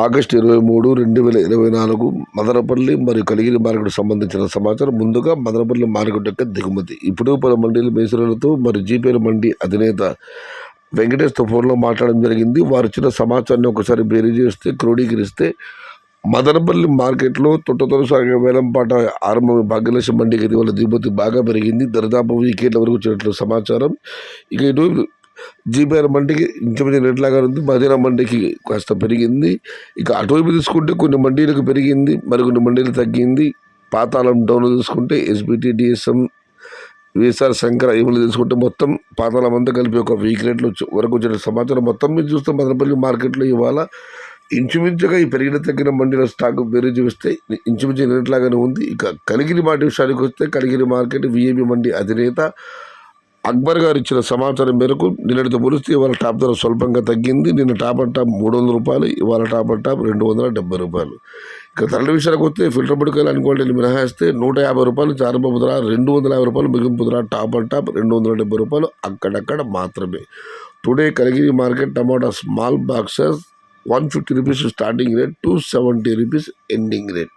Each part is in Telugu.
ఆగస్టు 23, 2024 మదనపల్లి మరియు కలిగిరి మార్కెట్ సంబంధించిన సమాచారం. ముందుగా మదనపల్లి మార్కెట్ యొక్క దిగుమతి. ఇప్పుడుపల్లి మండీల మేసరులతో మరియు జీపీఎల్ మండీ అధినేత వెంకటేష్తో ఫోన్లో మాట్లాడడం జరిగింది. వారు ఇచ్చిన సమాచారాన్ని ఒకసారి బేరీజేస్తే క్రోడీకరిస్తే మదనపల్లి మార్కెట్లో తొట్టతొలిసారిగా వేలంపాట ఆరంభం భాగ్యలక్ష్మి మండీకి ఇటీవల దిగుమతి బాగా పెరిగింది. దరిదాపు వీకెండ్ల వరకు వచ్చినట్లు సమాచారం. ఇక ఇటు జీపీఆర్ మండీకి ఇంచుమించు రేట్లాగా ఉంది. మదీనా మండీకి కాస్త పెరిగింది. ఇక అటువైపు తీసుకుంటే కొన్ని మండీలకు పెరిగింది, మరికొన్ని మండీలు తగ్గింది. పాతాళం డౌన్ తీసుకుంటే ఎస్బిటి, డిఎస్ఎం, విఎస్ఆర్, శంకర ఇవన్నీ తీసుకుంటే మొత్తం పాతాళం అంతా కలిపి ఒక వీక్ రేట్లు వరకు వచ్చిన సమాచారం. మొత్తం మీద చూస్తే మదనపల్లి మార్కెట్లో ఇవాళ ఇంచుమించుగా ఈ పెరిగిన తగ్గిన మండీల స్టాక్ బేరీజు వస్తే ఇంచుమించు రేట్లాగానే ఉంది. ఇక కలిగిరి మార్కెట్ విషయానికి వస్తే కలిగిరి మార్కెట్ విఐబి మండీ అధినేత అక్బర్ గారు ఇచ్చిన సమాచారం మేరకు నిన్నటితో పోలిస్తే ఇవాళ టాప్ ధర స్వల్పంగా తగ్గింది. నిన్న టాప్ అండ్ టాప్ 300 రూపాయలు, ఇవాళ టాప్ అండ్ టాప్ 270 రూపాయలు. ఇక ధరల విషయానికి వస్తే ఫిల్టర్ బుడకాయలు అనుకోవడానికి మినహాయిస్తే 150 రూపాయలు ప్రారంభపు ధర, 250 రూపాయలు ముగింపు ధర, టాప్ అండ్ టాప్ 270 రూపాయలు అక్కడక్కడ మాత్రమే. Today Kaligiri market tomato small boxes 150 rupees starting rate, 270 rupees ending rate.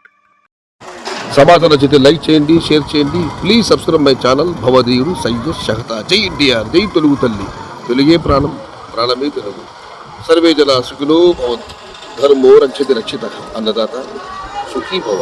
సమాచారం నచ్చితే లైక్ చేయండి, షేర్ చేయండి. Please subscribe my channel. భవదీయుడు సయ్యద్ షహతా. జై ఎన్టీఆర్, జై తెలుగు తల్లి. తెలుగే ప్రాణం, ప్రాణమే తెలుగు. సర్వే జన సుఖినో భవంతు. ధర్మో రక్షతి రక్షిత. అన్నదాత సుఖీ భవ.